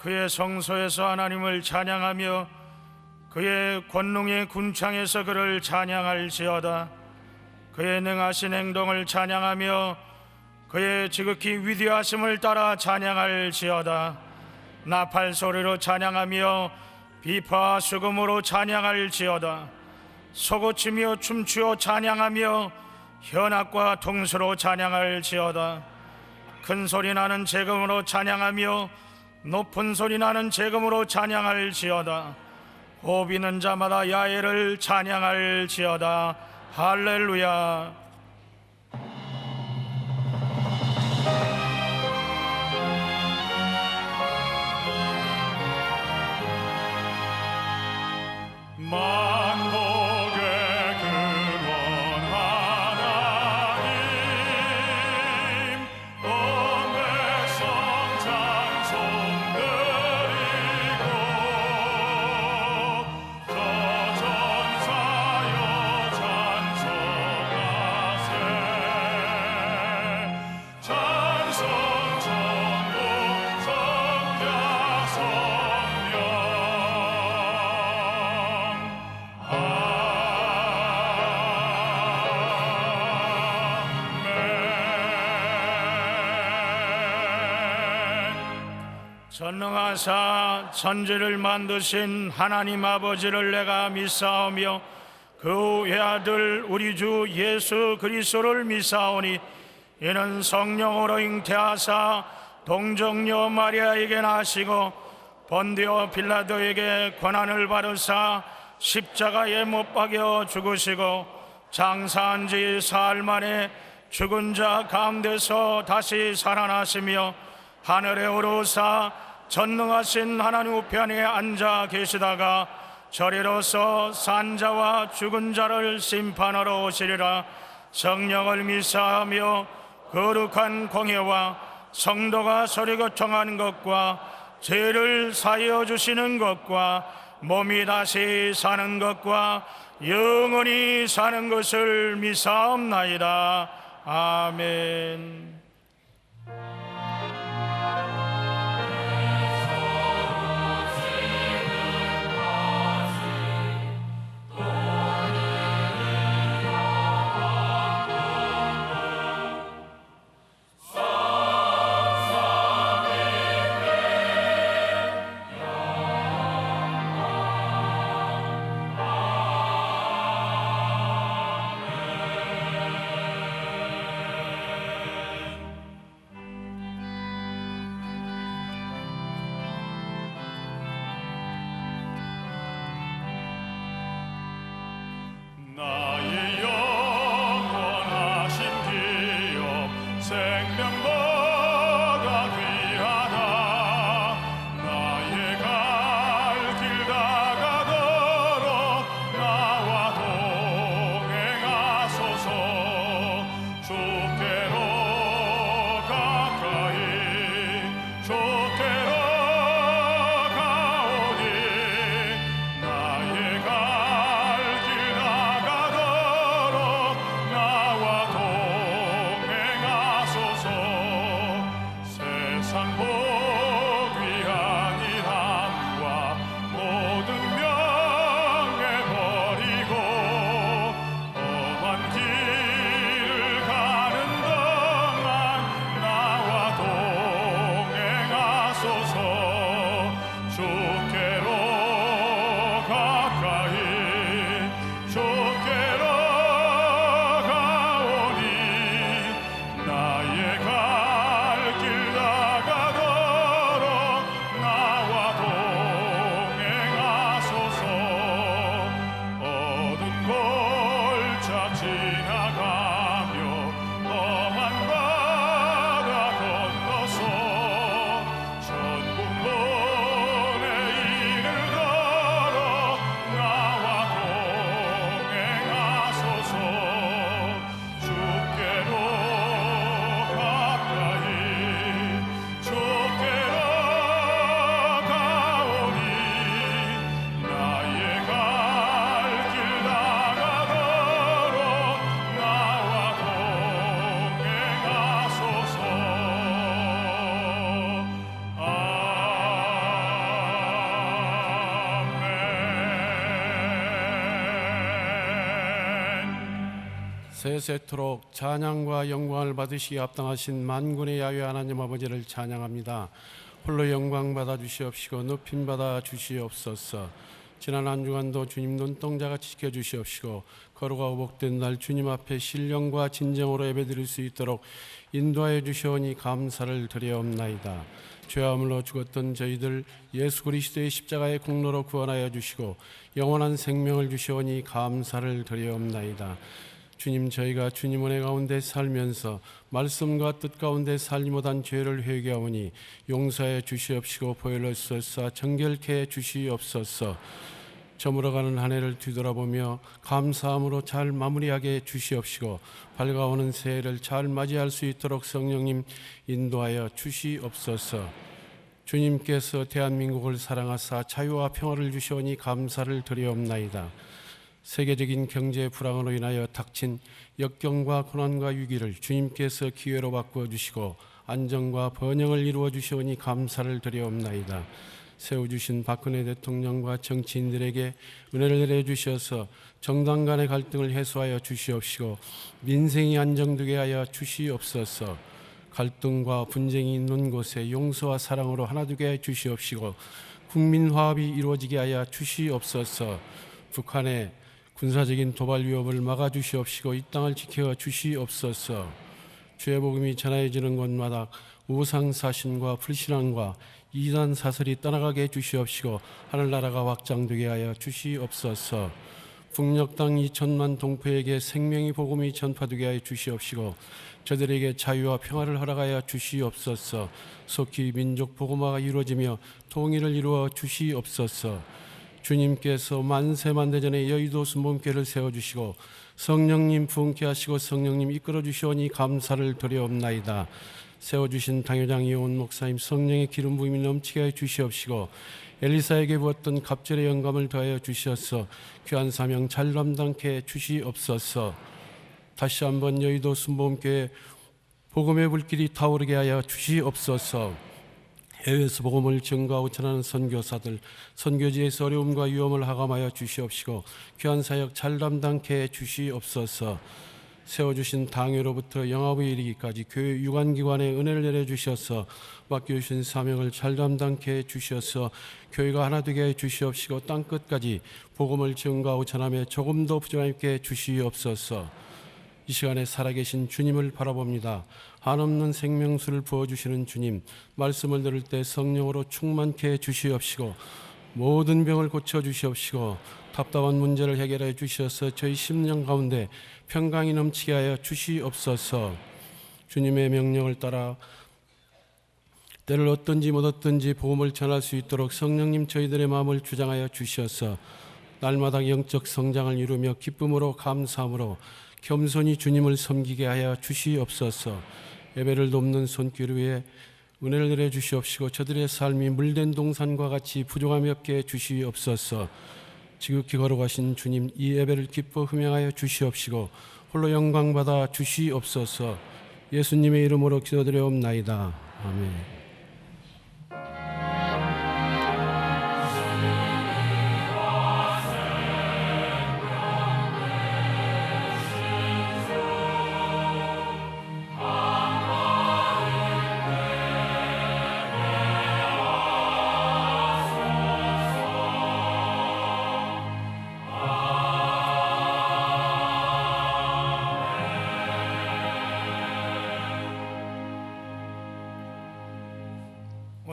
그의 성소에서 하나님을 찬양하며 그의 권능의 군창에서 그를 찬양할지어다. 그의 능하신 행동을 찬양하며 그의 지극히 위대하심을 따라 찬양할지어다. 나팔 소리로 찬양하며 비파와 수금으로 찬양할지어다. 소고치며 춤추어 찬양하며 현악과 통수로 찬양할지어다. 큰 소리 나는 재금으로 찬양하며 높은 소리 나는 재금으로 찬양할지어다. 호흡 있는 자마다 야훼를 찬양할지어다. 할렐루야. 만복의 근원 하나님, 온 백성 찬송 드리고 저 전사여 찬송하세. 찬송 전국 성자 성령. 전능하사 천지를 만드신 하나님 아버지를 내가 믿사오며 그 외아들 우리 주 예수 그리스도를 믿사오니 이는 성령으로 잉태하사 동정녀 마리아에게 나시고 본디오 빌라도에게 고난을 받으사 십자가에 못 박여 죽으시고 장사한 지 사흘 만에 죽은 자 가운데서 다시 살아나시며 하늘에 오르사 전능하신 하나님 우편에 앉아 계시다가 저리로서 산자와 죽은 자를 심판하러 오시리라. 성령을 믿사하며 거룩한 공회와 성도가 서로 교통하는 것과 죄를 사하여 주시는 것과 몸이 다시 사는 것과 영원히 사는 것을 믿사옵나이다. 아멘. 세세토록 찬양과 영광을 받으시기에 합당하신 만군의 야훼 하나님 아버지를 찬양합니다. 홀로 영광 받아 주시옵시고 높임 받아 주시옵소서. 지난 한 주간도 주님 눈동자같이 지켜주시옵시고 거룩하고 복된 날 주님 앞에 신령과 진정으로 예배드릴 수 있도록 인도하여 주시오니 감사를 드려옵나이다. 죄함으로 죽었던 저희들 예수 그리스도의 십자가의 공로로 구원하여 주시고 영원한 생명을 주시오니 감사를 드려옵나이다. 주님, 저희가 주님 은혜 가운데 살면서 말씀과 뜻 가운데 살지 못한 죄를 회개하오니 용서해 주시옵시고 보혈로서 정결케 주시옵소서. 저물어가는 한 해를 뒤돌아보며 감사함으로 잘 마무리하게 주시옵시고 밝아오는 새해를 잘 맞이할 수 있도록 성령님 인도하여 주시옵소서. 주님께서 대한민국을 사랑하사 자유와 평화를 주시오니 감사를 드리옵나이다. 세계적인 경제 불황으로 인하여 닥친 역경과 고난과 위기를 주님께서 기회로 바꾸어 주시고 안정과 번영을 이루어 주시오니 감사를 드리옵나이다. 세워주신 박근혜 대통령과 정치인들에게 은혜를 내려주셔서 정당 간의 갈등을 해소하여 주시옵시고 민생이 안정되게 하여 주시옵소서. 갈등과 분쟁이 있는 곳에 용서와 사랑으로 하나되게 하여 주시옵시고 국민 화합이 이루어지게 하여 주시옵소서. 북한의 군사적인 도발 위협을 막아주시옵시고 이 땅을 지켜 주시옵소서. 주의 복음이 전하여지는 곳마다 우상사신과 불신앙과 이단 사설이 떠나가게 해주시옵시고 하늘나라가 확장되게 하여 주시옵소서. 북녘 땅 2천만 동포에게 생명의 복음이 전파되게 하여 주시옵시고 저들에게 자유와 평화를 허락하여 주시옵소서. 속히 민족 복음화가 이루어지며 통일을 이루어 주시옵소서. 주님께서 만세만대전에 여의도 순복음교회를 세워주시고 성령님 부흥케 하시고 성령님 이끌어 주시오니 감사를 드려옵나이다. 세워주신 당회장 이온 목사님 성령의 기름 부음이 넘치게 하여 주시옵시고 엘리사에게 부었던 갑절의 영감을 더하여 주시어서 귀한 사명 잘 감당케 주시옵소서. 다시 한번 여의도 순복음교회 복음의 불길이 타오르게 하여 주시옵소서. 해외에서 복음을 증거하고 전하는 선교사들, 선교지에서 어려움과 위험을 하감하여 주시옵시고 귀한 사역 잘 감당케 주시옵소서. 세워주신 당회로부터 영화부에 이르기까지 교회 유관기관에 은혜를 내려주셔서 맡겨주신 사명을 잘 감당케 주셔서 교회가 하나 되게 해주시옵시고 땅끝까지 복음을 증거하고 전하며 조금도 부족함있게 주시옵소서. 이 시간에 살아계신 주님을 바라봅니다. 한없는 생명수를 부어주시는 주님, 말씀을 들을 때 성령으로 충만케 주시옵시고 모든 병을 고쳐주시옵시고 답답한 문제를 해결해 주셔서 저희 심령 가운데 평강이 넘치게 하여 주시옵소서. 주님의 명령을 따라 때를 얻든지 못 얻든지 복음을 전할 수 있도록 성령님 저희들의 마음을 주장하여 주셔서 날마다 영적 성장을 이루며 기쁨으로 감사함으로 겸손히 주님을 섬기게 하여 주시옵소서. 예배를 돕는 손길 위에 은혜를 내려 주시옵시고 저들의 삶이 물된 동산과 같이 부족함이 없게 주시옵소서. 지극히 거룩하신 주님, 이 예배를 기뻐 흠양하여 주시옵시고 홀로 영광 받아 주시옵소서. 예수님의 이름으로 기도드려옵나이다. 아멘.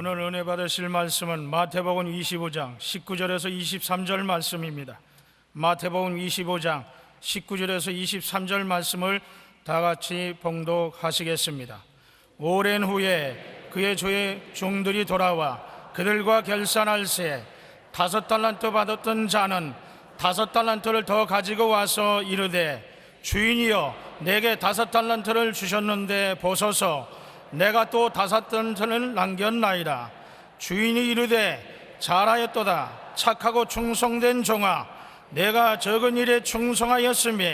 오늘 은혜 받으실 말씀은 마태복음 25장 19절에서 23절 말씀입니다. 마태복음 25장 19절에서 23절 말씀을 다 같이 봉독하시겠습니다. 오랜 후에 그의 조의 종들이 돌아와 그들과 결산할새 5달란트 받았던 자는 5달란트를 더 가지고 와서 이르되 주인이여 내게 5달란트를 주셨는데 보소서 내가 또 5달란트를 남겼나이다. 주인이 이르되 잘하였도다 착하고 충성된 종아 내가 적은 일에 충성하였으며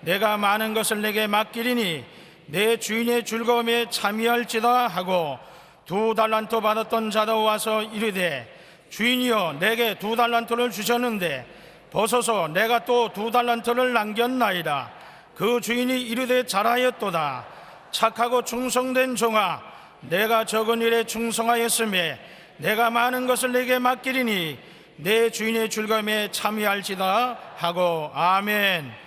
내가 많은 것을 내게 맡기리니 내 주인의 즐거움에 참여할지다 하고 2달란트 받았던 자도 와서 이르되 주인이여 내게 2달란트를 주셨는데 보소서 내가 또 2달란트를 남겼나이다. 그 주인이 이르되 잘하였도다. 착하고 충성된 종아, 내가 적은 일에 충성하였으며 내가 많은 것을 내게 맡기리니 내 주인의 즐거움에 참여할지다 하고. 아멘.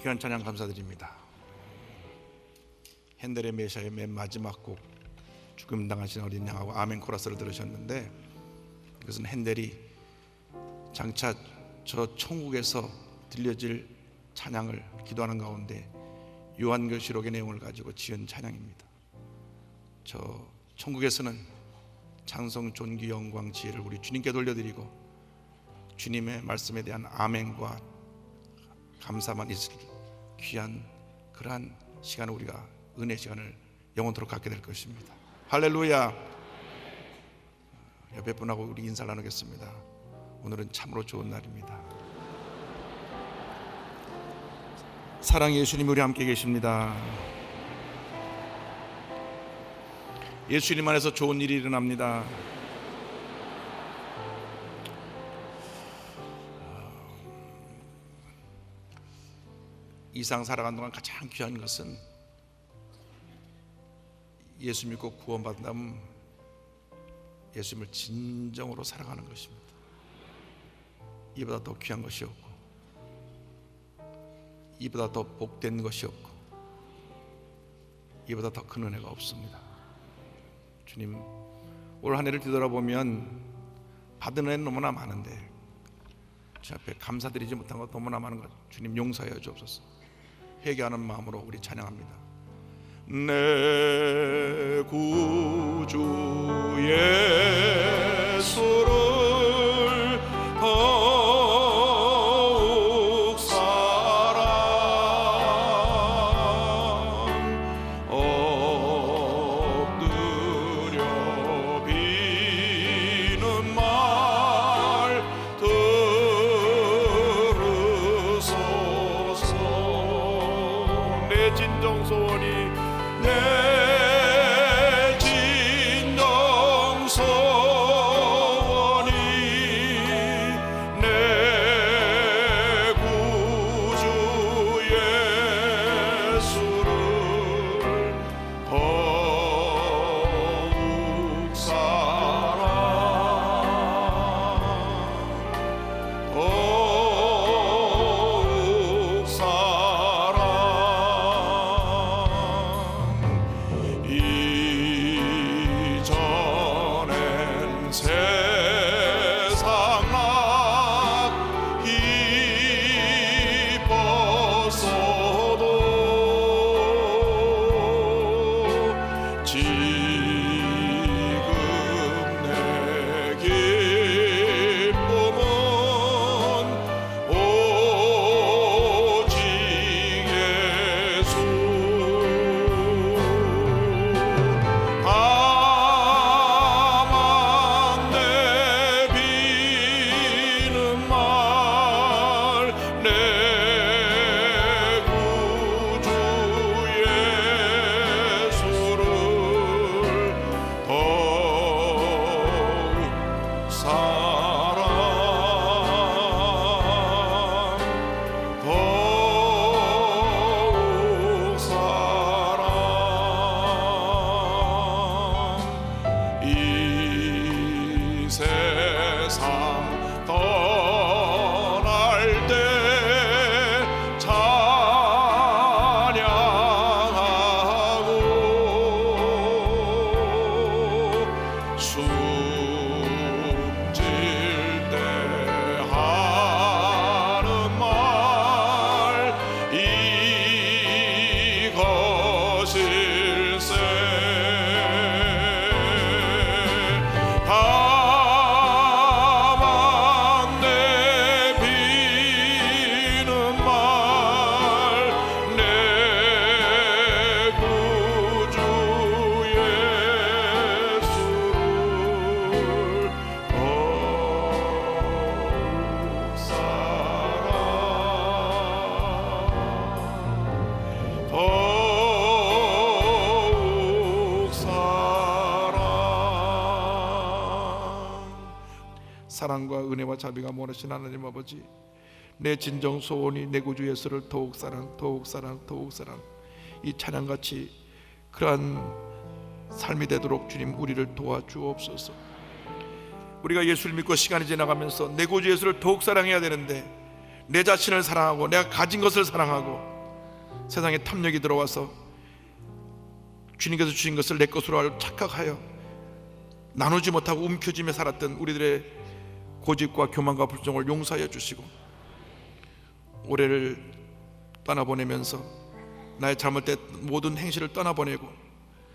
귀한 찬양 감사드립니다. 핸델의 메시아의 맨 마지막 곡 죽음 당하신 어린 양하고 아멘 코러스를 들으셨는데, 이것은 핸델이 장차 저 천국에서 들려질 찬양을 기도하는 가운데 요한계시록의 내용을 가지고 지은 찬양입니다. 저 천국에서는 찬송, 존귀, 영광, 지혜를 우리 주님께 돌려드리고 주님의 말씀에 대한 아멘과 감사만 있을 귀한 그러한 시간을 우리가 은혜 시간을 영원토록 갖게 될 것입니다. 할렐루야. 옆에 분하고 우리 인사를 나누겠습니다. 오늘은 참으로 좋은 날입니다. 사랑의 예수님, 우리 함께 계십니다. 예수님 안에서 좋은 일이 일어납니다. 이 상 살아가는 동안 가장 귀한 것은 예수 믿고 구원받는다면 예수님을 진정으로 사랑하는 것입니다. 이보다 더 귀한 것이 없고 이보다 더 복된 것이 없고 이보다 더 큰 은혜가 없습니다. 주님, 올 한 해를 뒤돌아보면 받은 은혜는 너무나 많은데 주 앞에 감사드리지 못한 것 너무나 많은 것 주님 용서하여 주옵소서. 회개하는 마음으로 우리 찬양합니다. 내 구주 예수를 더욱 사랑 엎드려 비는 말 들으소서. 내 진정 소원이 내 진정 소원이 내 구주 예수를 더욱 사랑 더욱 사랑 이전엔 세상 막 기뻤어도 지금 내 기쁨은 오직 예수. 다만 내비는 말 내 구주 예수를 더욱 사랑 더욱 사랑 이 세상 떠날 때 찬양하고 숨질 때 하는 말 이것일세. 다만 내비는 말 내 구주 예수를 더욱 사랑 더욱 사랑. 사랑과 은혜와 자비가 많으신 하나님 아버지, 내 진정 소원이 내 구주 예수를 더욱 사랑 더욱 사랑 더욱 사랑, 이 찬양같이 그러한 삶이 되도록 주님 우리를 도와주옵소서. 우리가 예수를 믿고 시간이 지나가면서 내 구주 예수를 더욱 사랑해야 되는데 내 자신을 사랑하고 내가 가진 것을 사랑하고 세상에 탐욕이 들어와서 주님께서 주신 것을 내 것으로 착각하여 나누지 못하고 움켜쥐며 살았던 우리들의 고집과 교만과 불종을 용서하여 주시고 올해를 떠나보내면서 나의 잘못된 모든 행실을 떠나보내고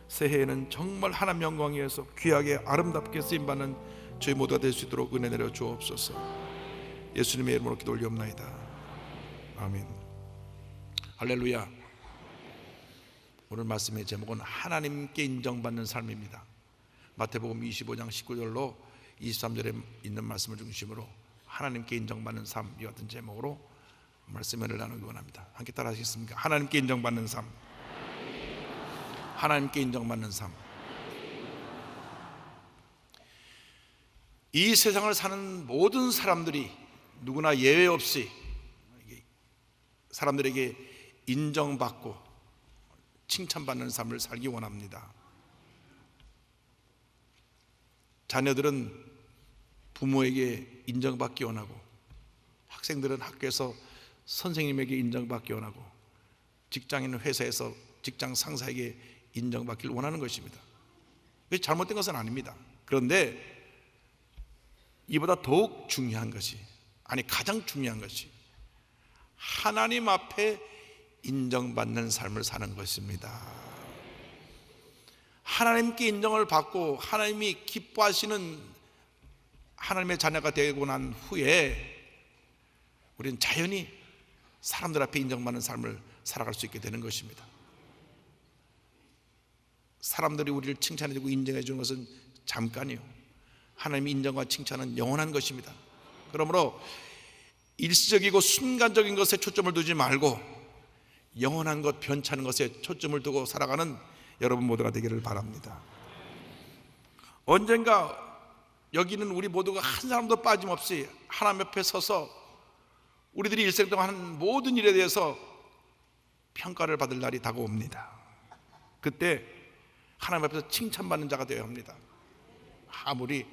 새해에는 정말 하나님 영광 위에서 귀하게 아름답게 쓰임받는 저희 모두가 될 수 있도록 은혜 내려 주옵소서. 예수님의 이름으로 기도 올리옵나이다. 아멘. 할렐루야. 오늘 말씀의 제목은 하나님께 인정받는 삶입니다. 마태복음 25장 19절로 23절에 있는 말씀을 중심으로 하나님께 인정받는 삶, 이 같은 제목으로 말씀을 나누기 원합니다. 함께 따라 하시겠습니까? 하나님께 인정받는 삶. 하나님께 인정받는 삶. 이 세상을 사는 모든 사람들이 누구나 예외 없이 사람들에게 인정받고 칭찬받는 삶을 살기 원합니다. 자녀들은 부모에게 인정받기 원하고, 학생들은 학교에서 선생님에게 인정받기 원하고, 직장인은 회사에서 직장 상사에게 인정받기를 원하는 것입니다. 그게 잘못된 것은 아닙니다. 그런데 이보다 더욱 중요한 것이, 아니 가장 중요한 것이 하나님 앞에 인정받는 삶을 사는 것입니다. 하나님께 인정을 받고 하나님이 기뻐하시는 하나님의 자녀가 되고 난 후에 우리는 자연히 사람들 앞에 인정받는 삶을 살아갈 수 있게 되는 것입니다. 사람들이 우리를 칭찬해주고 인정해 주는 것은 잠깐이요, 하나님의 인정과 칭찬은 영원한 것입니다. 그러므로 일시적이고 순간적인 것에 초점을 두지 말고 영원한 것, 변찮은 것에 초점을 두고 살아가는 여러분 모두가 되기를 바랍니다. 언젠가 여기는 우리 모두가 한 사람도 빠짐없이 하나님 옆에 서서 우리들이 일생 동안 하는 모든 일에 대해서 평가를 받을 날이 다가옵니다. 그때 하나님 앞에서 칭찬받는 자가 되어야 합니다. 아무리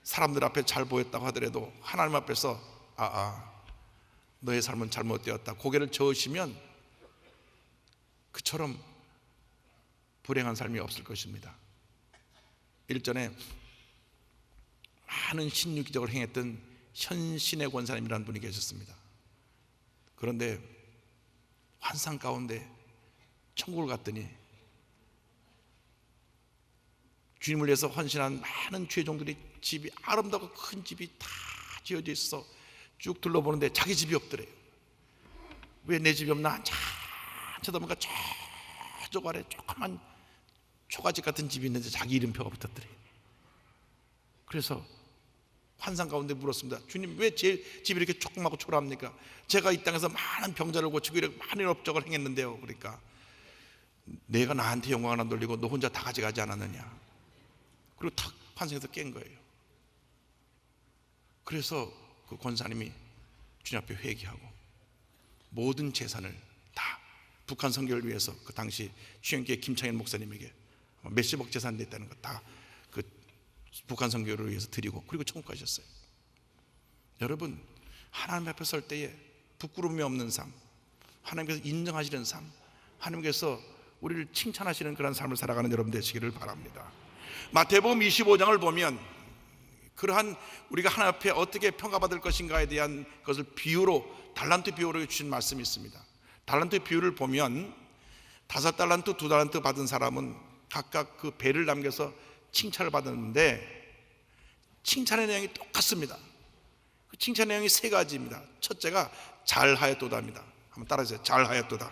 사람들 앞에 잘 보였다고 하더라도 하나님 앞에서 너의 삶은 잘못되었다 고개를 저으시면 그처럼 불행한 삶이 없을 것입니다. 일전에 많은 신유 기적을 행했던 현신의 권사님이라는 분이 계셨습니다. 그런데 환상 가운데 천국을 갔더니 주님을 위해서 헌신한 많은 죄종들이 집이 아름답고 큰 집이 다 지어져 있어 쭉 둘러보는데 자기 집이 없더래요. 왜 내 집이 없나? 쳐다보니까 저쪽 아래 조그만 초가집 같은 집이 있는데 자기 이름표가 붙었더래요. 그래서 환상 가운데 물었습니다. 주님, 왜 제 집이 이렇게 조그맣고 초라합니까? 제가 이 땅에서 많은 병자를 고치고 이렇게 많은 업적을 행했는데요. 그러니까 내가 나한테 영광을 안 돌리고 너 혼자 다 가져가지 않았느냐. 그리고 탁 환상에서 깬 거예요. 그래서 그 권사님이 주님 앞에 회개하고 모든 재산을 다 북한 선교를 위해서 그 당시 추영교회 김창현 목사님에게 몇십억 재산 냈다는 거 다 그 북한 선교를 위해서 드리고 그리고 천국 가셨어요. 여러분, 하나님 앞에 설 때에 부끄러움이 없는 삶, 하나님께서 인정하시는 삶, 하나님께서 우리를 칭찬하시는 그런 삶을 살아가는 여러분 되시기를 바랍니다. 마태복음 25장을 보면 그러한 우리가 하나님 앞에 어떻게 평가받을 것인가에 대한 것을 비유로, 달란트 비유로 주신 말씀이 있습니다. 달란트 비유를 보면 5달란트, 2달란트 받은 사람은 각각 그 배를 남겨서 칭찬을 받았는데 칭찬의 내용이 똑같습니다. 그 칭찬의 내용이 3가지입니다. 첫째가 잘하였도다입니다. 한번 따라하세요. 잘하였도다.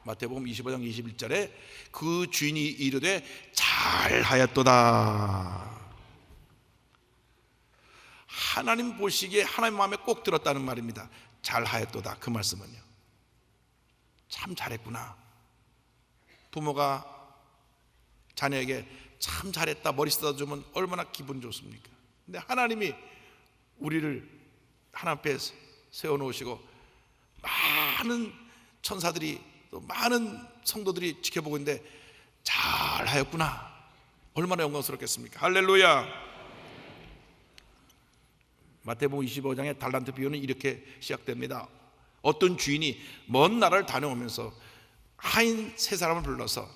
마태복음 25장 21절에 그 주인이 이르되 잘하였도다. 하나님 보시기에 하나님 마음에 꼭 들었다는 말입니다. 잘하였도다. 그 말씀은요, 참 잘했구나. 부모가 자녀에게 참 잘했다 머리 쓰다 주면 얼마나 기분 좋습니까? 근데 하나님이 우리를 하나님 앞에 세워놓으시고 많은 천사들이 또 많은 성도들이 지켜보고 있는데 잘하였구나, 얼마나 영광스럽겠습니까? 할렐루야. 마태복음 25장의 달란트 비유는 이렇게 시작됩니다. 어떤 주인이 먼 나라를 다녀오면서 하인 세 사람을 불러서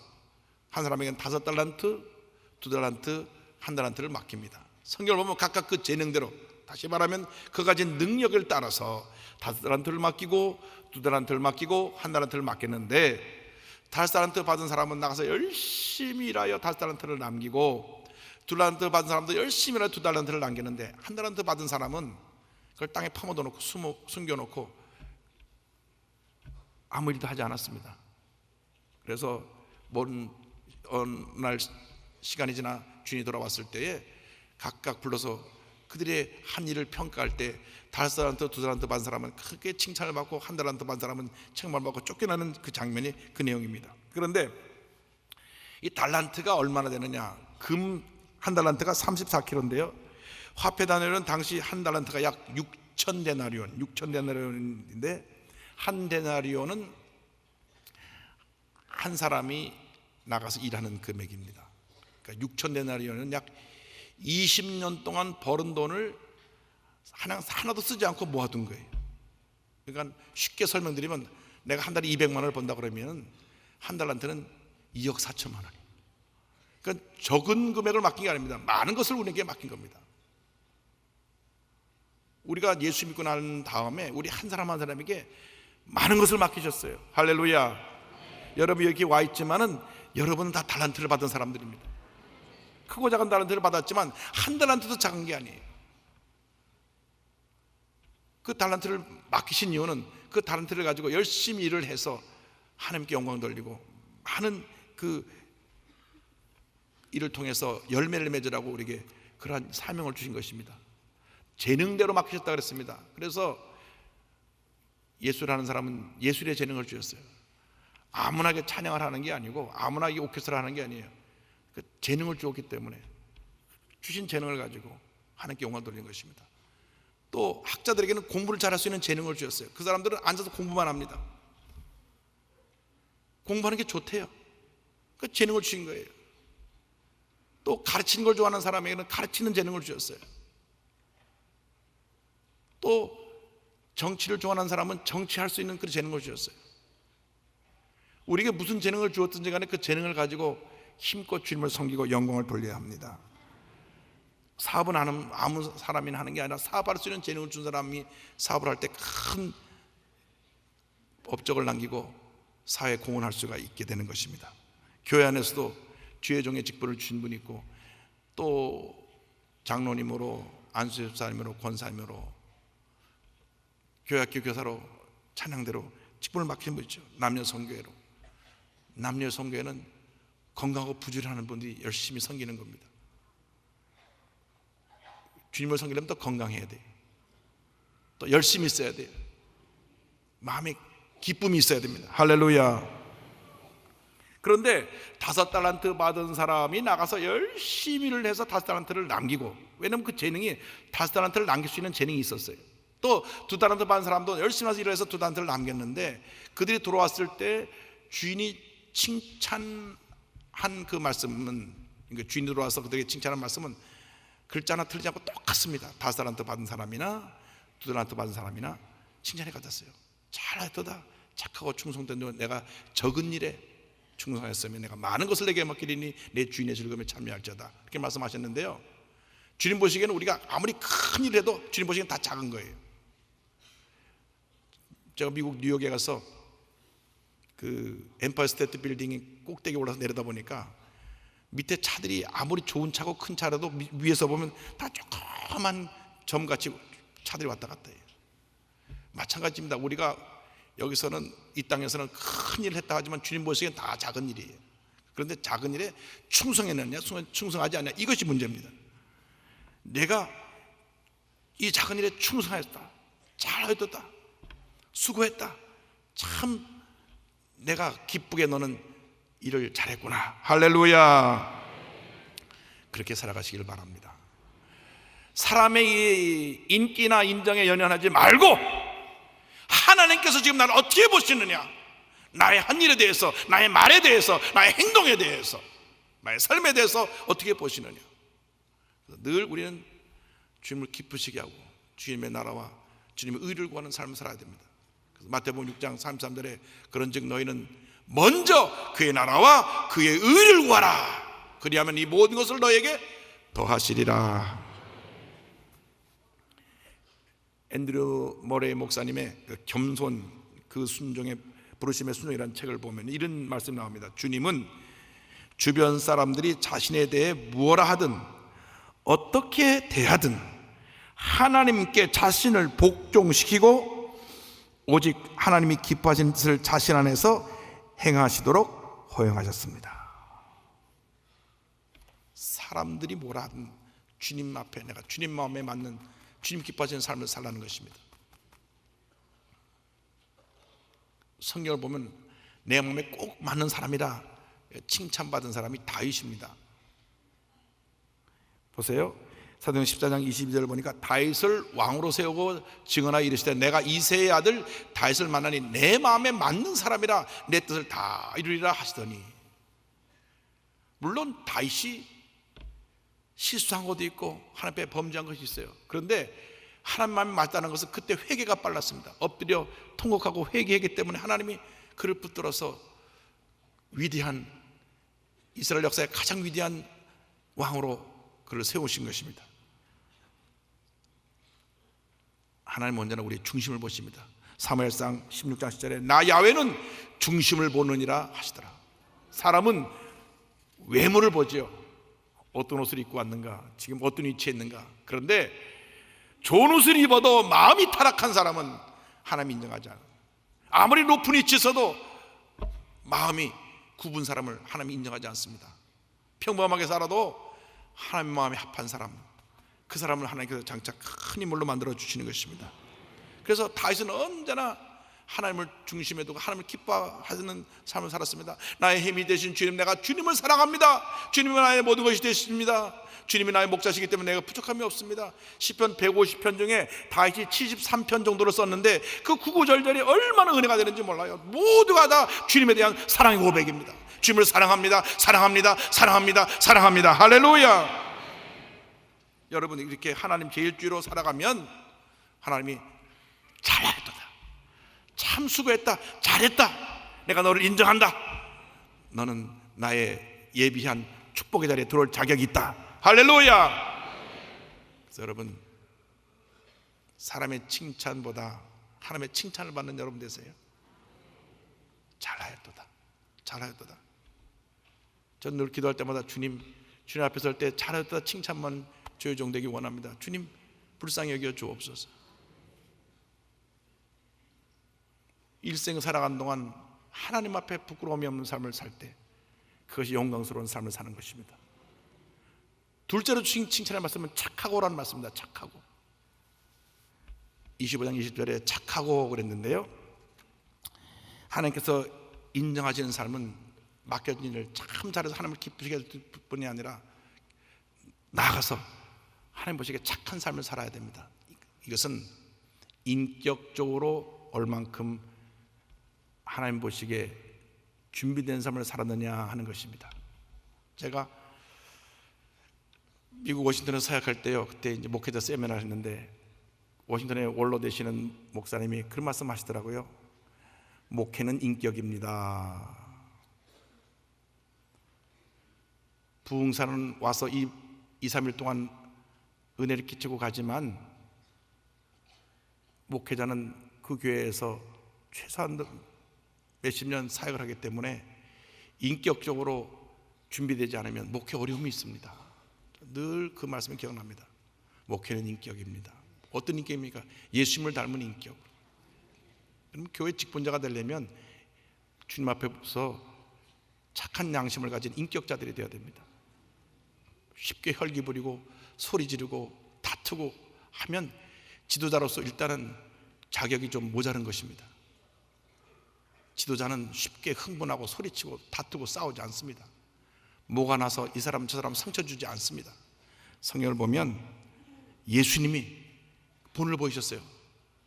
한 사람에게는 5달란트, 2달란트, 1달란트를 맡깁니다. 성경을 보면 각각 그 재능대로, 다시 말하면 그 가진 능력을 따라서 5달란트를 맡기고 2달란트를 맡기고 1달란트를 맡겼는데, 5달란트 받은 사람은 나가서 열심히 일하여 5달란트를 남기고, 2달란트 받은 사람도 열심히 일하여 2달란트를 남겼는데, 1달란트 받은 사람은 그걸 땅에 파묻어 놓고 숨겨놓고 아무 일도 하지 않았습니다. 그래서 어느 날 시간이 지나 주인이 돌아왔을 때에 각각 불러서 그들의 한 일을 평가할 때 5달란트, 2달란트 받은 사람은 크게 칭찬을 받고 1달란트 받은 사람은 책망을 받고 쫓겨나는 그 장면이 그 내용입니다. 그런데 이 달란트가 얼마나 되느냐? 금 1달란트가 34kg인데요, 화폐 단위로는 당시 1달란트가 약 6,000데나리온인데, 1데나리온은 한 사람이 나가서 일하는 금액입니다. 그러니까 6,000데나리온은 약 20년 동안 벌은 돈을 하나도 쓰지 않고 모아둔 거예요. 그러니까 쉽게 설명드리면, 내가 한 달에 200만 원을 번다 그러면 한 달란트는 2억 4천만 원. 그러니까 적은 금액을 맡긴 게 아닙니다. 많은 것을 우리에게 맡긴 겁니다. 우리가 예수 믿고 난 다음에 우리 한 사람 한 사람에게 많은 것을 맡기셨어요. 할렐루야. 여러분 여기 와 있지만은 여러분은 다 달란트를 받은 사람들입니다. 크고 작은 달란트를 받았지만 한 달란트도 작은 게 아니에요. 그 달란트를 맡기신 이유는 그 달란트를 가지고 열심히 일을 해서 하나님께 영광 돌리고 많은 그 일을 통해서 열매를 맺으라고 우리에게 그러한 사명을 주신 것입니다. 재능대로 맡기셨다 그랬습니다. 그래서 예술하는 사람은 예술의 재능을 주셨어요. 아무나게 찬양을 하는 게 아니고 아무나게 오케스트라 하는 게 아니에요. 그 재능을 주었기 때문에 주신 재능을 가지고 하나님께 영광 돌리는 것입니다. 또 학자들에게는 공부를 잘할 수 있는 재능을 주셨어요. 그 사람들은 앉아서 공부만 합니다. 공부하는 게 좋대요. 그 재능을 주신 거예요. 또 가르치는 걸 좋아하는 사람에게는 가르치는 재능을 주셨어요. 또 정치를 좋아하는 사람은 정치할 수 있는 그 재능을 주셨어요. 우리에게 무슨 재능을 주었든지 간에 그 재능을 가지고 힘껏 주님을 섬기고 영광을 돌려야 합니다. 사업은 아무 사람이나 하는 게 아니라 사업할 수 있는 재능을 준 사람이 사업을 할 때 큰 업적을 남기고 사회에 공헌할 수가 있게 되는 것입니다. 교회 안에서도 주의 종의 직분을 주신 분이 있고, 또 장로님으로, 안수집사님으로, 권사님으로, 교회학교 교사로, 찬양대로 직분을 맡기는 분 있죠. 남녀 선교회로. 남녀 선교회는 건강하고 부지런한 분들이 열심히 섬기는 겁니다. 주님을 섬기려면 또 건강해야 돼요. 또 열심히 있어야 돼요. 마음에 기쁨이 있어야 됩니다. 할렐루야. 그런데 5달란트 받은 사람이 나가서 열심히 일을 해서 5달란트를 남기고, 왜냐하면 그 재능이 5달란트를 남길 수 있는 재능이 있었어요. 또 2달란트 받은 사람도 열심히 해서 일을 해서 2달란트를 남겼는데, 그들이 돌아왔을 때 주인이 칭찬한 그 말씀은, 그러니까 주인이 돌아와서 그들에게 칭찬한 말씀은 글자 하나 틀리지 않고 똑같습니다. 5달란트 받은 사람이나 2달란트 받은 사람이나 칭찬이 같았어요. 잘하였도다. 착하고 충성된 너, 내가 적은 일에 충성하였으면 내가 많은 것을 내게 맡기리니 내 주인의 즐거움에 참여할지어다. 그렇게 말씀하셨는데요, 주님 보시기에는 우리가 아무리 큰 일을 해도 주님 보시기에는 다 작은 거예요. 제가 미국 뉴욕에 가서 그 엠파이어 스테이트 빌딩 꼭대기에 올라서 내려다 보니까 밑에 차들이 아무리 좋은 차고 큰 차라도 위에서 보면 다 조그만 점같이 차들이 왔다 갔다 해요. 마찬가지입니다. 우리가 여기서는, 이 땅에서는 큰 일을 했다 하지만 주님 보시기엔 다 작은 일이에요. 그런데 작은 일에 충성했느냐 충성하지 않느냐, 이것이 문제입니다. 내가 이 작은 일에 충성했다, 잘하였다, 수고했다, 참 내가 기쁘게 너는 일을 잘했구나, 할렐루야. 그렇게 살아가시기를 바랍니다. 사람의 이 인기나 인정에 연연하지 말고 하나님께서 지금 나를 어떻게 보시느냐, 나의 한 일에 대해서, 나의 말에 대해서, 나의 행동에 대해서, 나의 삶에 대해서 어떻게 보시느냐. 늘 우리는 주님을 기쁘시게 하고 주님의 나라와 주님의 의를 구하는 삶을 살아야 됩니다. 그래서 마태복음 6장 33절에 그런즉 너희는 먼저 그의 나라와 그의 의를 구하라. 그리하면 이 모든 것을 너에게 더하시리라. 앤드류 머레이 목사님의 그 겸손, 그 순종의 부르심의 순종이라는 책을 보면 이런 말씀이 나옵니다. 주님은 주변 사람들이 자신에 대해 무엇라 하든 어떻게 대하든 하나님께 자신을 복종시키고 오직 하나님이 기뻐하시는 뜻을 자신 안에서 행하시도록 허용하셨습니다. 사람들이 뭐라 하든 주님 앞에 내가 주님 마음에 맞는 주님 기뻐하시는 삶을 살라는 것입니다. 성경을 보면 내 마음에 꼭 맞는 사람이라 칭찬받은 사람이 다윗입니다. 보세요. 사도행 14장 22절을 보니까 다윗을 왕으로 세우고 증언하여 이르시되 내가 이새의 아들 다윗을 만나니 내 마음에 맞는 사람이라 내 뜻을 다 이루리라 하시더니, 물론 다윗이 실수한 것도 있고 하나님 앞에 범죄한 것이 있어요. 그런데 하나님 마음에 맞다는 것은 그때 회개가 빨랐습니다. 엎드려 통곡하고 회개했기 때문에 하나님이 그를 붙들어서 위대한 이스라엘 역사의 가장 위대한 왕으로 그를 세우신 것입니다. 하나님은 언제나 우리의 중심을 보십니다. 사무엘상 16장 10절에 나 야훼는 중심을 보느니라 하시더라. 사람은 외모를 보지요. 어떤 옷을 입고 왔는가, 지금 어떤 위치에 있는가. 그런데 좋은 옷을 입어도 마음이 타락한 사람은 하나님이 인정하지 않아요. 아무리 높은 위치에 있어도 마음이 굽은 사람을 하나님이 인정하지 않습니다. 평범하게 살아도 하나님 마음에 합한 사람, 그 사람을 하나님께서 장차 큰 인물로 만들어 주시는 것입니다. 그래서 다윗은 언제나 하나님을 중심에 두고 하나님을 기뻐하는 삶을 살았습니다. 나의 힘이 되신 주님, 내가 주님을 사랑합니다. 주님이 나의 모든 것이 되십니다. 주님이 나의 목자시기 때문에 내가 부족함이 없습니다. 시편 150편 중에 다윗이 73편 정도를 썼는데 그 구구절절이 얼마나 은혜가 되는지 몰라요. 모두가 다 주님에 대한 사랑의 고백입니다. 주님을 사랑합니다, 사랑합니다, 사랑합니다, 사랑합니다. 할렐루야. 여러분, 이렇게 하나님 제일주의로 살아가면 하나님이 잘했다, 참 수고했다, 잘했다, 내가 너를 인정한다, 너는 나의 예비한 축복의 자리에 들어올 자격이 있다. 할렐루야. 그래서 여러분, 사람의 칭찬보다 하나님의 칭찬을 받는 여러분 되세요. 잘하였도다, 잘하였도다. 전 늘 기도할 때마다 주님 앞에 설 때 잘하였도다 칭찬만 조여종되기 원합니다. 주님 불쌍히 여겨 주옵소서. 일생 살아가는 동안 하나님 앞에 부끄러움이 없는 삶을 살 때 그것이 영광스러운 삶을 사는 것입니다. 둘째로 칭찬의 말씀은 착하고라는 말씀입니다. 착하고. 25장 20절에 착하고 그랬는데요, 하나님께서 인정하시는 삶은 맡겨진 일을 참 잘해서 하나님을 기쁘시게 할 뿐이 아니라 나아가서 하나님 보시기에 착한 삶을 살아야 됩니다. 이것은 인격적으로 얼만큼 하나님 보시기에 준비된 삶을 살았느냐 하는 것입니다. 제가 미국 워싱턴에 사역할 때요, 그때 이제 목회자 세미나를 했는데 워싱턴에 원로 되시는 목사님이 그런 말씀 하시더라고요. 목회는 인격입니다. 부흥사는 와서 2-3일 동안 은혜를 끼치고 가지만 목회자는 그 교회에서 최소한 몇십 년 사역을 하기 때문에 인격적으로 준비되지 않으면 목회 어려움이 있습니다. 늘 그 말씀이 기억납니다. 목회는 인격입니다. 어떤 인격입니까? 예수님을 닮은 인격. 그럼 교회 직분자가 되려면 주님 앞에서 착한 양심을 가진 인격자들이 되어야 됩니다. 쉽게 혈기 부리고 소리 지르고 다투고 하면 지도자로서 일단은 자격이 좀 모자른 것입니다. 지도자는 쉽게 흥분하고 소리치고 다투고 싸우지 않습니다. 뭐가 나서 이 사람 저 사람 상처 주지 않습니다. 성경을 보면 예수님이 본을 보이셨어요.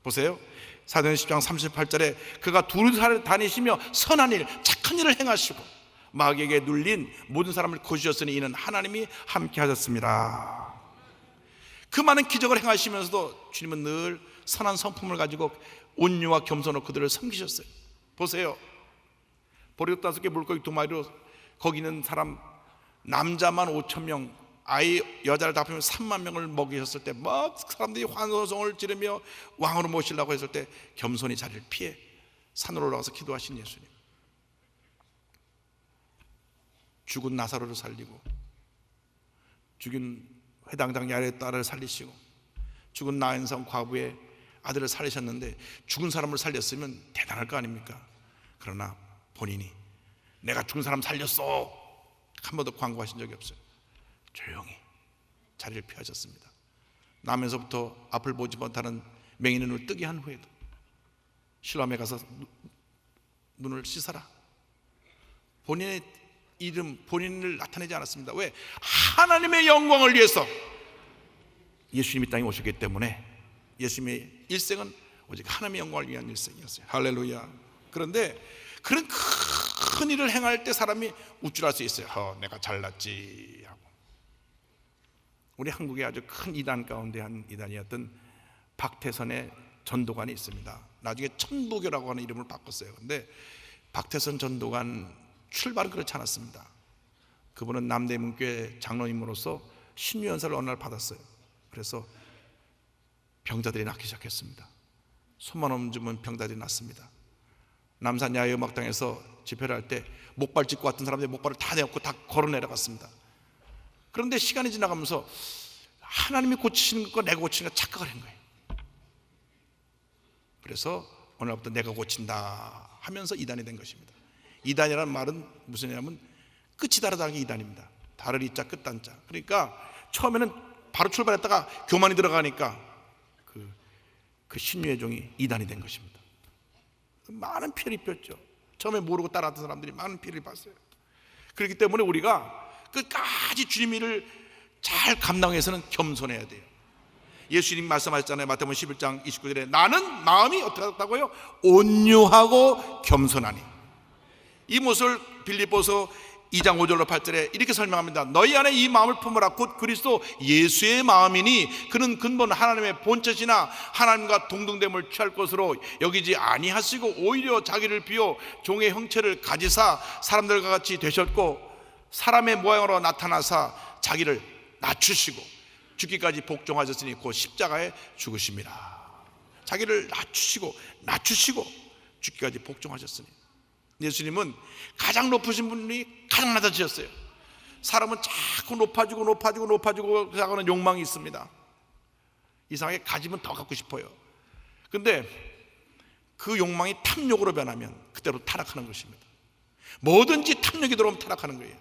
보세요. 사도행 10장 38절에 그가 두루 다니시며 선한 일 착한 일을 행하시고 마귀에게 눌린 모든 사람을 거주셨으니 이는 하나님이 함께 하셨습니다. 그 많은 기적을 행하시면서도 주님은 늘 선한 성품을 가지고 온유와 겸손으로 그들을 섬기셨어요. 보세요. 보리 5개 물고기 2마리로 거기 있는 사람 남자만 5,000명, 아이 여자를 다 합하면 3만 명을 먹이셨을 때 막 사람들이 환호성을 지르며 왕으로 모시려고 했을 때 겸손히 자리를 피해 산으로 올라가서 기도하신 예수님. 죽은 나사로를 살리고, 죽은 회당장 야레의 딸을 살리시고, 죽은 나인성 과부의 아들을 살리셨는데 죽은 사람을 살렸으면 대단할 거 아닙니까? 그러나 본인이 내가 죽은 사람 살렸어 한 번도 광고하신 적이 없어요. 조용히 자리를 피하셨습니다. 나면서부터 앞을 보지 못하는 맹인의 눈을 뜨게 한 후에도 실로암에 가서 눈을 씻어라. 본인의 이름, 본인을 나타내지 않았습니다. 왜? 하나님의 영광을 위해서. 예수님이 땅에 오셨기 때문에 예수님의 일생은 오직 하나님의 영광을 위한 일생이었어요. 할렐루야. 그런데 그런 큰 일을 행할 때 사람이 우쭐할 수 있어요. 내가 잘났지 하고. 우리 한국에 아주 큰 이단 가운데 한 이단이었던 박태선의 전도관이 있습니다. 나중에 천부교라고 하는 이름을 바꿨어요. 그런데 박태선 전도관 출발은 그렇지 않았습니다. 그분은 남대문교회 장로님으로서 신유연사를 어느 날 받았어요. 그래서 병자들이 낫기 시작했습니다. 손만 얹으면 병자들이 낫습니다. 남산 야외음악당에서 집회를 할 때 목발 짚고 왔던 사람들이 목발을 다 내었고 다 걸어 내려갔습니다. 그런데 시간이 지나가면서 하나님이 고치시는 것과 내가 고치는 것 착각을 한 거예요. 그래서 어느 날부터 내가 고친다 하면서 이단이 된 것입니다. 이단이라는 말은 무슨 얘기냐면 끝이 다르다는 게 이단입니다. 다를 이자 끝 단자. 그러니까 처음에는 바로 출발했다가 교만이 들어가니까 그 신유의 종이 이단이 된 것입니다. 많은 피해를 입혔죠. 처음에 모르고 따라왔던 사람들이 많은 피해를 봤어요. 그렇기 때문에 우리가 끝까지 주님 일을 잘 감당해서는 겸손해야 돼요. 예수님 말씀하셨잖아요. 마태복음 11장 29절에 나는 마음이 어떻게 하다고요? 온유하고 겸손하니. 이 모습을 빌립보서 2장 5절로 8절에 이렇게 설명합니다. 너희 안에 이 마음을 품으라. 곧 그리스도 예수의 마음이니 그는 근본 하나님의 본체시나 하나님과 동등됨을 취할 것으로 여기지 아니하시고 오히려 자기를 비워 종의 형체를 가지사 사람들과 같이 되셨고 사람의 모양으로 나타나사 자기를 낮추시고 죽기까지 복종하셨으니 곧 십자가에 죽으심이라. 자기를 낮추시고 죽기까지 복종하셨으니. 예수님은 가장 높으신 분이 가장 낮아지셨어요. 사람은 자꾸 높아지고 하는 욕망이 있습니다. 이상하게 가지면 더 갖고 싶어요. 근데 그 욕망이 탐욕으로 변하면 그때로 타락하는 것입니다. 뭐든지 탐욕이 들어오면 타락하는 거예요.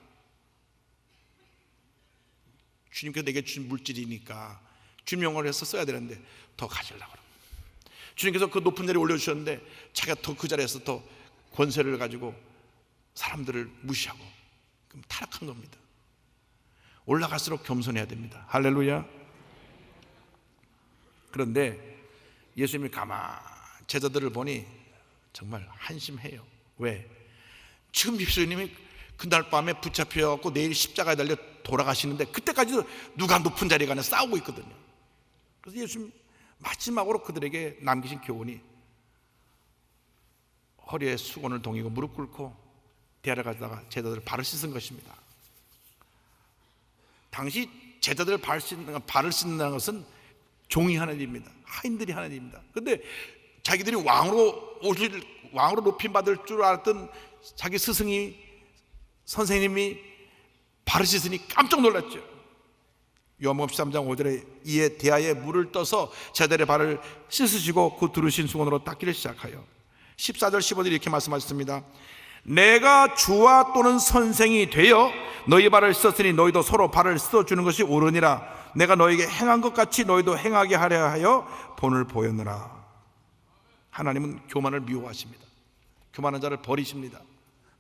주님께서 내게 주신 물질이니까 주님 영광을 해서 써야 되는데 더 가지려고 그래요. 주님께서 그 높은 자리에 올려주셨는데 자기가 더 그 자리에서 더 권세를 가지고 사람들을 무시하고 그럼 타락한 겁니다. 올라갈수록 겸손해야 됩니다. 할렐루야. 그런데 예수님이 제자들을 보니 정말 한심해요. 왜? 지금 예수님이 그날 밤에 붙잡혀갖고 내일 십자가에 달려 돌아가시는데 그때까지도 누가 높은 자리에 가냐 싸우고 있거든요. 그래서 예수님 마지막으로 그들에게 남기신 교훈이 허리에 수건을 동이고 무릎 꿇고 대야를 가져다가 제자들 발을 씻은 것입니다. 당시 제자들 발을 씻는다는 것은 종이 하는 일입니다. 하인들이 하는 일입니다. 그런데 자기들이 왕으로 높임 받을 줄 알았던 자기 스승이 선생님이 발을 씻으니 깜짝 놀랐죠. 요한복음 13장 5절에 이에 대야에 물을 떠서 제자들의 발을 씻으시고 그 두르신 수건으로 닦기를 시작하여 14절 15절 이렇게 말씀하셨습니다. 내가 주와 또는 선생이 되어 너희 발을 씻었으니 너희도 서로 발을 씻어주는 것이 옳으니라. 내가 너희에게 행한 것 같이 너희도 행하게 하려 하여 본을 보였느라. 하나님은 교만을 미워하십니다. 교만한 자를 버리십니다.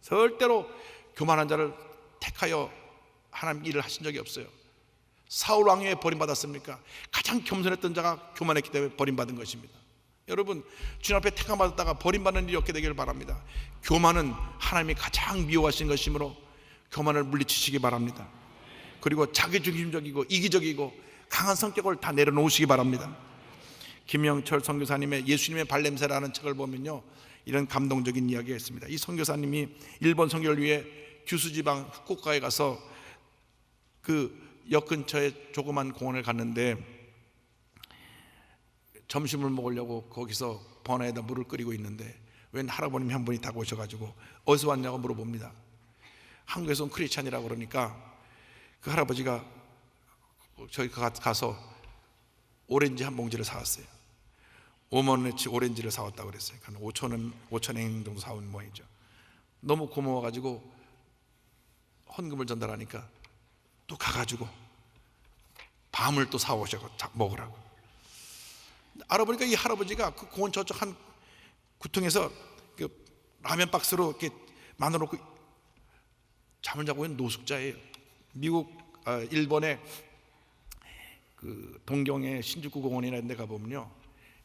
절대로 교만한 자를 택하여 하나님 일을 하신 적이 없어요. 사울 왕이 왜 버림받았습니까? 가장 겸손했던 자가 교만했기 때문에 버림받은 것입니다. 여러분 주님 앞에 택함받았다가 버림받는 일이 없게 되기를 바랍니다. 교만은 하나님이 가장 미워하신 것이므로 교만을 물리치시기 바랍니다. 그리고 자기중심적이고 이기적이고 강한 성격을 다 내려놓으시기 바랍니다. 김영철 선교사님의 예수님의 발냄새라는 책을 보면요, 이런 감동적인 이야기가 있습니다. 이 선교사님이 일본 선교를 위해 규슈지방 후쿠오카에 가서 그 역 근처에 조그만 공원을 갔는데 점심을 먹으려고 거기서 버너에다 물을 끓이고 있는데 웬 할아버님 한 분이 딱 오셔가지고 어디서 왔냐고 물어봅니다. 한국에서 온 크리스찬이라고 그러니까 그 할아버지가 저기 가서 오렌지 한 봉지를 사왔어요. 5만원어치 오렌지를 사왔다고 그랬어요. 5,000엔 정도 사온 모양이죠. 너무 고마워가지고 헌금을 전달하니까 또 가가지고 밤을 또 사오셔서 먹으라고. 알아보니까 이 할아버지가 그 공원 저쪽 한 구퉁에서 그 라면 박스로 이렇게 만들어놓고 잠을 자고 있는 노숙자예요. 일본의 그 동경의 신주쿠 공원이나 이런 데 가보면요,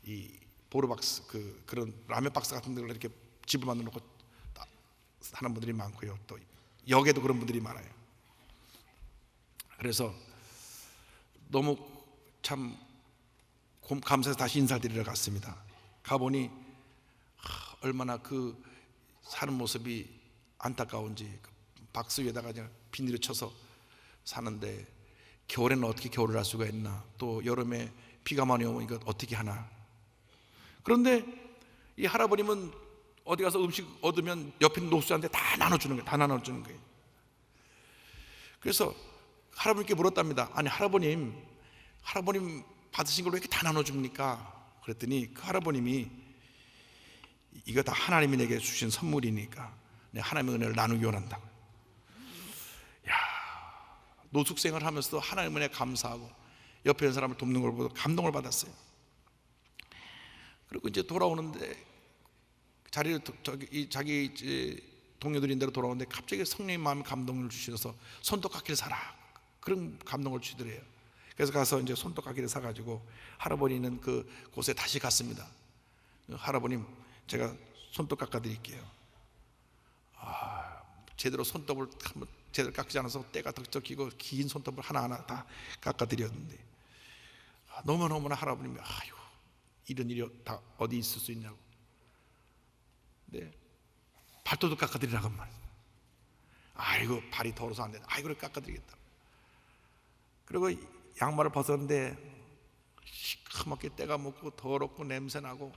이 보르박스 그런 라면 박스 같은 데를 이렇게 집을 만들어 놓고 사는 분들이 많고요. 또 역에도 그런 분들이 많아요. 그래서 너무 참 감사해서 다시 인사드리러 갔습니다. 가보니 얼마나 그 사는 모습이 안타까운지, 박스 위에다가 그냥 비닐을 쳐서 사는데 겨울에는 어떻게 겨울을 할 수가 있나, 또 여름에 비가 많이 오면 이거 어떻게 하나. 그런데 이 할아버님은 어디 가서 음식 얻으면 옆에 있는 노숙자한테 다 나눠주는 거예요. 다 나눠주는 거예요. 그래서 할아버님께 물었답니다. 아니 할아버님 받으신 걸 왜 이렇게 다 나눠줍니까? 그랬더니 그 할아버님이 이거 다 하나님이 내게 주신 선물이니까 내가 하나님의 은혜를 나누기 원한다고. 야, 노숙생을 하면서도 하나님의 은혜에 감사하고 옆에 있는 사람을 돕는 걸 보고 감동을 받았어요. 그리고 이제 돌아오는데 자리를 자기 동료들이 있는 대로 돌아오는데 갑자기 성령의 마음에 감동을 주셔서 손톱깎이를 사라, 그런 감동을 주시더래요. 그래서 가서 이제 손톱깎이를 사가지고 할아버지는 그 곳에 다시 갔습니다. 할아버님, 제가 손톱 깎아드릴게요. 제대로 손톱을 제대로 깎지 않아서 때가 덕적 끼고 긴 손톱을 하나하나 다 깎아드렸는데 너무너무나 할아버님이 아유, 이런 일이 다 어디 있을 수 있냐고. 네, 발톱도 깎아드리라고 말이에요. 아이고, 발이 더러워서 안 된다. 아이고, 그래 깎아드리겠다. 그리고 양말을 벗었는데 시커멓게 때가 묻고 더럽고 냄새나고,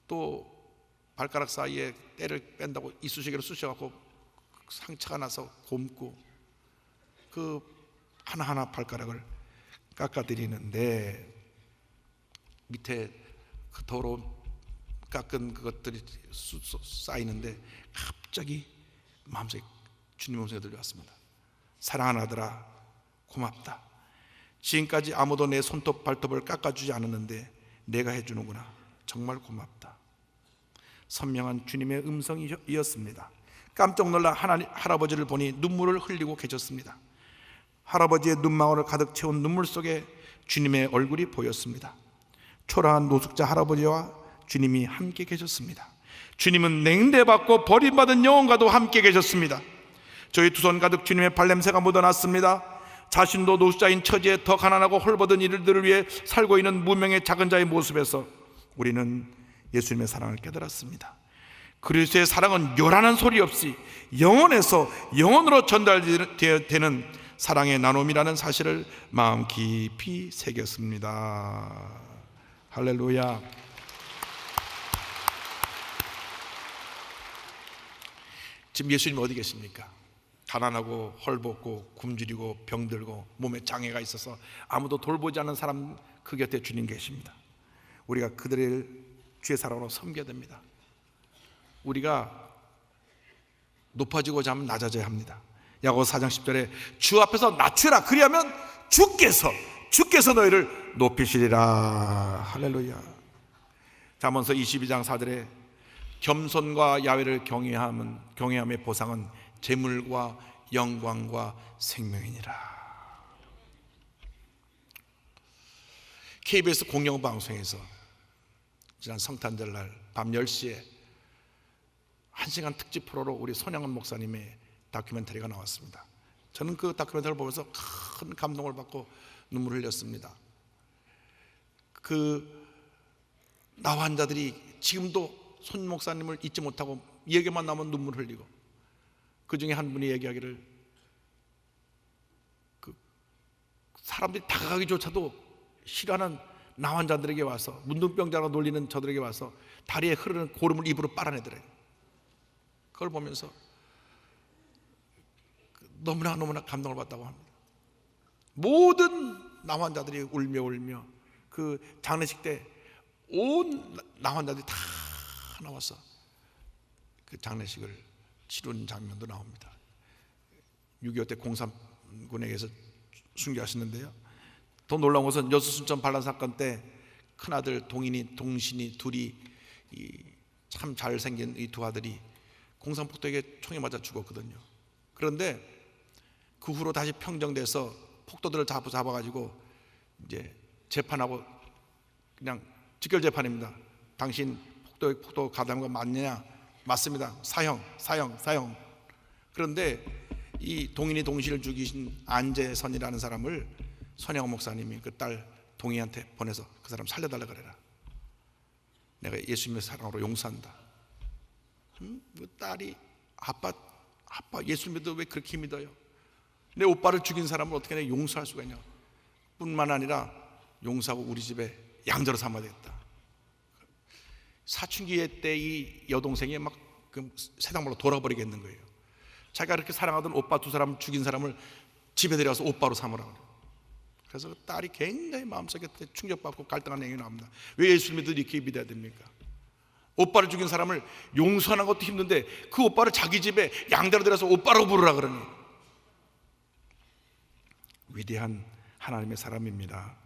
또 발가락 사이에 때를 뺀다고 이쑤시개로 쑤셔갖고 상처가 나서 곪고, 그 하나하나 발가락을 깎아드리는데 밑에 그 더러운 깎은 그것들이 쌓이는데 갑자기 마음속에 주님 음성이 들려왔습니다. 사랑하는 아들아, 고맙다. 지금까지 아무도 내 손톱 발톱을 깎아주지 않았는데 내가 해주는구나. 정말 고맙다. 선명한 주님의 음성이었습니다. 깜짝 놀라 할아버지를 보니 눈물을 흘리고 계셨습니다. 할아버지의 눈망울을 가득 채운 눈물 속에 주님의 얼굴이 보였습니다. 초라한 노숙자 할아버지와 주님이 함께 계셨습니다. 주님은 냉대받고 버림받은 영혼과도 함께 계셨습니다. 저희 두 손 가득 주님의 발냄새가 묻어났습니다. 자신도 노숙자인 처지에 더 가난하고 헐벗은 이들을 위해 살고 있는 무명의 작은 자의 모습에서 우리는 예수님의 사랑을 깨달았습니다. 그리스도의 사랑은 요란한 소리 없이 영혼에서 영혼으로 전달되는 사랑의 나눔이라는 사실을 마음 깊이 새겼습니다. 할렐루야. 지금 예수님 어디 계십니까? 가난하고 헐벗고 굶주리고 병들고 몸에 장애가 있어서 아무도 돌보지 않는 사람, 그 곁에 주님 계십니다. 우리가 그들을 주의 사랑으로 섬겨야 됩니다. 우리가 높아지고자 하면 낮아져야 합니다. 야고보서 4장 10절에 주 앞에서 낮추라, 그리하면 주께서 너희를 높이시리라. 할렐루야. 잠언서 22장 4절에 겸손과 야훼를 경외함의 보상은 재물과 영광과 생명이니라. KBS 공영방송에서 지난 성탄절날 밤 10시에 1시간 특집 프로로 우리 손양원 목사님의 다큐멘터리가 나왔습니다. 저는 그 다큐멘터리를 보면서 큰 감동을 받고 눈물을 흘렸습니다. 그 나와 환자들이 지금도 손 목사님을 잊지 못하고 얘기만 나면 눈물 흘리고, 그 중에 한 분이 얘기하기를 그 사람들이 다가가기조차도 싫어하는 나 환자들에게 와서, 문둥병자라고 놀리는 저들에게 와서 다리에 흐르는 고름을 입으로 빨아내더래요. 그걸 보면서 너무나 감동을 받다고 합니다. 모든 나 환자들이 울며 그 장례식 때 온 나 환자들이 다 나와서 그 장례식을 치른 장면도 나옵니다. 6.25 때 공산군에게서 순교하셨는데요, 더 놀라운 것은 여수순천 반란 사건 때 큰아들 동신이 둘이 참 잘생긴 이 두 아들이 공산폭도에게 총에 맞아 죽었거든요. 그런데 그 후로 다시 평정돼서 폭도들을 잡아가지고 이제 재판하고, 그냥 직결 재판입니다. 당신 폭도 가담한 거 맞느냐? 맞습니다. 사형. 그런데 이 동신을 죽이신 안재선이라는 사람을 손양호 목사님이 그 딸 동희한테 보내서 그 사람 살려달라 그래라. 내가 예수님의 사랑으로 용서한다. 그 딸이 아빠 예수 믿어 왜 그렇게 믿어요? 내 오빠를 죽인 사람을 어떻게 내가 용서할 수가 있냐? 뿐만 아니라 용서하고 우리 집에 양자로 삼아야 되겠다. 사춘기 때 이 여동생이 막 그 세상말로 돌아버리겠는 거예요. 자기가 그렇게 사랑하던 오빠 두 사람을 죽인 사람을 집에 데려와서 오빠로 삼으라고 그래요. 그래서 그 딸이 굉장히 마음속에 충격받고 갈등한 얘기가 나옵니다. 왜 예수를 믿어 이렇게 믿어야 됩니까? 오빠를 죽인 사람을 용서하는 것도 힘든데 그 오빠를 자기 집에 양자로 데려서 오빠라고 부르라 그러니. 위대한 하나님의 사람입니다.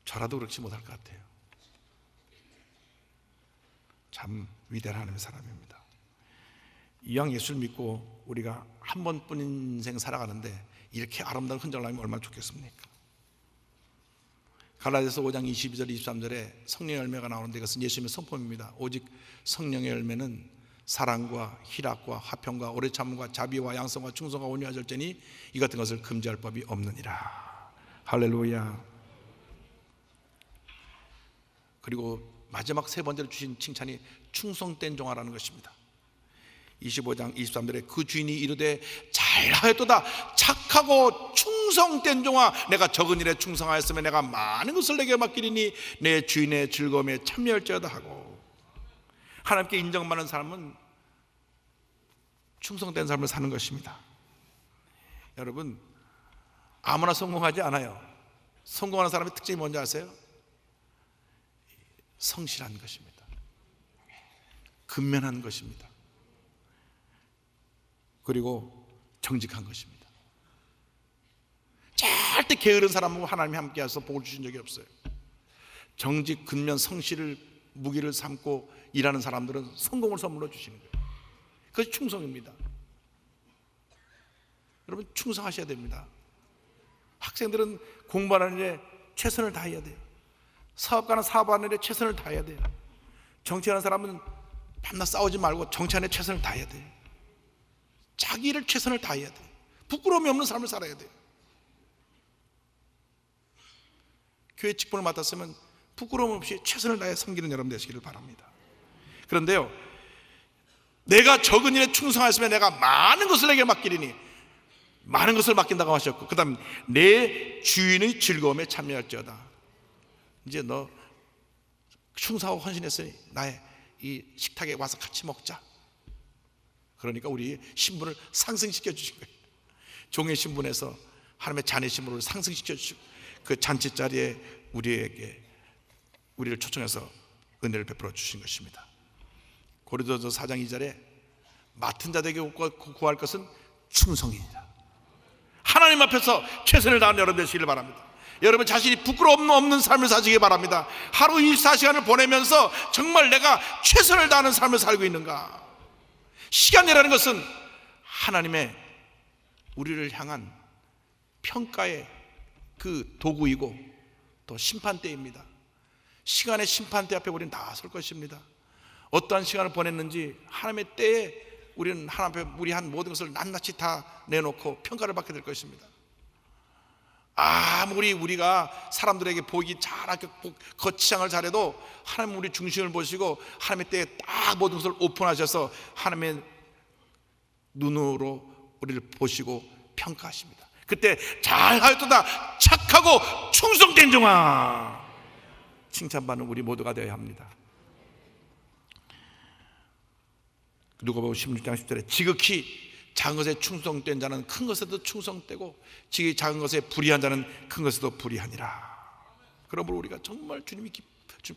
저라도 그렇지 못할 것 같아요. 참 위대한 하나님의 사람입니다. 이왕 예수를 믿고 우리가 한 번뿐인 인생 살아가는데 이렇게 아름다운 흔적을 남기면 얼마나 좋겠습니까? 갈라디아서 5장 22절 23절에 성령의 열매가 나오는데 이것은 예수님의 성품입니다. 오직 성령의 열매는 사랑과 희락과 화평과 오래 참음과 자비와 양성과 충성과 온유와 절제니 이 같은 것을 금지할 법이 없느니라. 할렐루야. 그리고 마지막 세 번째로 주신 칭찬이 충성된 종아라는 것입니다. 25장 23절에 그 주인이 이르되 잘하였도다 착하고 충성된 종아, 내가 적은 일에 충성하였으면 내가 많은 것을 내게 맡기리니 내 주인의 즐거움에 참여할지어다 하고, 하나님께 인정받는 삶은 충성된 삶을 사는 것입니다. 여러분, 아무나 성공하지 않아요. 성공하는 사람의 특징이 뭔지 아세요? 성실한 것입니다. 근면한 것입니다. 그리고 정직한 것입니다. 절대 게으른 사람하고 하나님이 함께해서 복을 주신 적이 없어요. 정직, 근면, 성실을 무기를 삼고 일하는 사람들은 성공을 선물로 주시는 거예요. 그것이 충성입니다. 여러분, 충성하셔야 됩니다. 학생들은 공부하는 일에 최선을 다해야 돼요. 사업가는 사업하는 일에 최선을 다해야 돼요. 정치하는 사람은 밤낮 싸우지 말고 정치하는 데 최선을 다해야 돼요. 자기 일을 최선을 다해야 돼요. 부끄러움이 없는 삶을 살아야 돼요. 교회 직분을 맡았으면 부끄러움 없이 최선을 다해 섬기는 여러분 되시기를 바랍니다. 그런데요, 내가 적은 일에 충성하였으면 내가 많은 것을 내게 맡기리니, 많은 것을 맡긴다고 하셨고, 그 다음 내 주인의 즐거움에 참여할지어다. 이제 너 충성하고 헌신했으니 나의 이 식탁에 와서 같이 먹자. 그러니까 우리 신분을 상승시켜 주신 거예요. 종의 신분에서 하나님의 자녀 신분을 상승시켜 주시고, 그 잔치 자리에 우리를 초청해서 은혜를 베풀어 주신 것입니다. 고린도전서 4장 2절에 맡은 자들에게 구할 것은 충성이니라. 하나님 앞에서 최선을 다하는 여러분 되시기를 바랍니다. 여러분 자신이 부끄러움 없는 삶을 사시기 바랍니다. 하루 24시간을 보내면서 정말 내가 최선을 다하는 삶을 살고 있는가? 시간이라는 것은 하나님의 우리를 향한 평가의 그 도구이고 또 심판대입니다. 시간의 심판대 앞에 우리는 나설 것입니다. 어떠한 시간을 보냈는지 하나님의 때에 우리는 하나님 앞에 우리 한 모든 것을 낱낱이 다 내놓고 평가를 받게 될 것입니다. 아무리 우리가 사람들에게 보기 잘하게 거치장을 잘해도 하나님 우리 중심을 보시고 하나님의 때에 딱 모든 것을 오픈하셔서 하나님의 눈으로 우리를 보시고 평가하십니다. 그때 잘하였도다 착하고 충성된 종아, 칭찬받는 우리 모두가 되어야 합니다. 누가복음 16장 10절에 지극히 작은 것에 충성된 자는 큰 것에도 충성되고 지극히 작은 것에 불의한 자는 큰 것에도 불의하니라. 그러므로 우리가 정말 주님이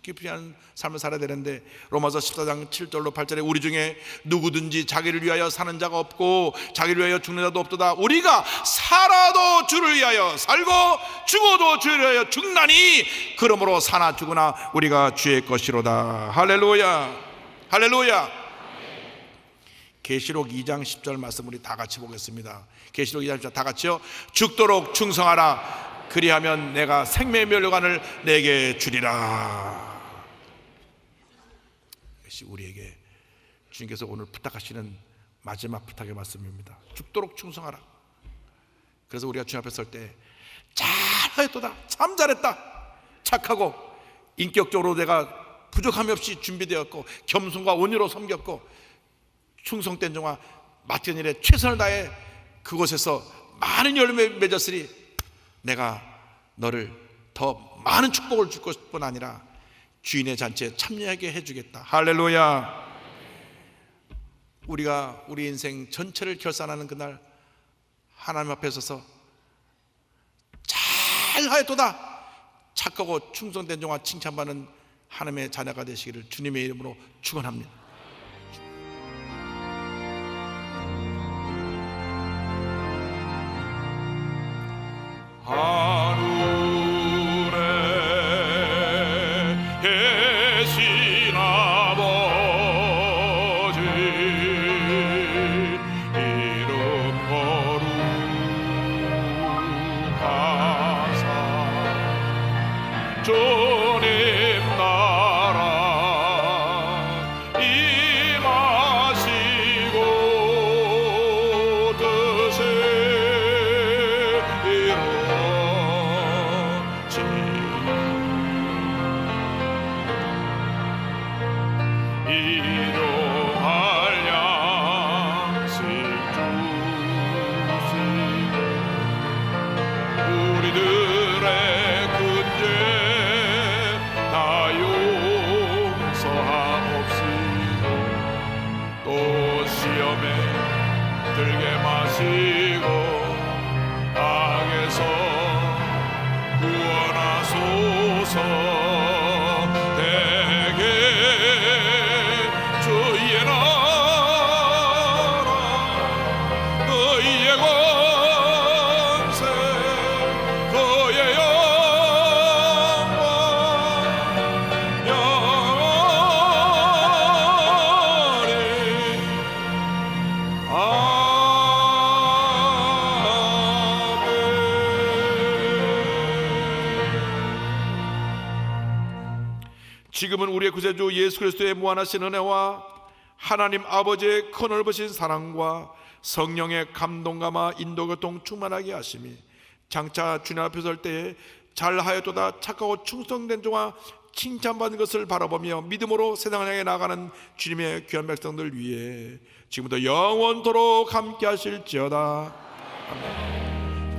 깊이 하는 삶을 살아야 되는데, 로마서 14장 7절로 8절에 우리 중에 누구든지 자기를 위하여 사는 자가 없고 자기를 위하여 죽는 자도 없도다. 우리가 살아도 주를 위하여 살고 죽어도 주를 위하여 죽나니 그러므로 사나 죽으나 우리가 주의 것이로다. 할렐루야, 할렐루야. 계시록 2장 10절 말씀 우리 다 같이 보겠습니다. 계시록 2장 10절 다 같이요. 죽도록 충성하라. 그리하면 내가 생명의 면류관을 내게 주리라. 이것이 우리에게 주님께서 오늘 부탁하시는 마지막 부탁의 말씀입니다. 죽도록 충성하라. 그래서 우리가 주님 앞에 설 때 잘하였도다, 참 잘했다, 착하고 인격적으로 내가 부족함이 없이 준비되었고 겸손과 온유로 섬겼고 충성된 종아 맡은 일에 최선을 다해 그곳에서 많은 열매 맺었으니 내가 너를 더 많은 축복을 줄 것뿐 아니라 주인의 잔치에 참여하게 해주겠다. 할렐루야. 우리가 우리 인생 전체를 결산하는 그날 하나님 앞에 서서 잘하였도다 착하고 충성된 종아 칭찬받는 하나님의 자녀가 되시기를 주님의 이름으로 축원합니다. 하늘에 계신 아버지 이름 거룩하사 주님 나라 임하시고 뜻을 일용할 양식 주시고 우리들의 근죄 다 용서하옵시고 또 시험에 들게 마시고 악에서 구원하소서. 지금은 우리의 구세주 예수 그리스도의 무한하신 은혜와 하나님 아버지의 크넓으신 사랑과 성령의 감동감화 인도교통 충만하게 하심이 장차 주님 앞에 설 때에 잘하였도다 착하고 충성된 종아 칭찬받는 것을 바라보며 믿음으로 세상을 향해 나가는 주님의 귀한 백성들 위해 지금부터 영원토록 함께 하실지어다. 아멘.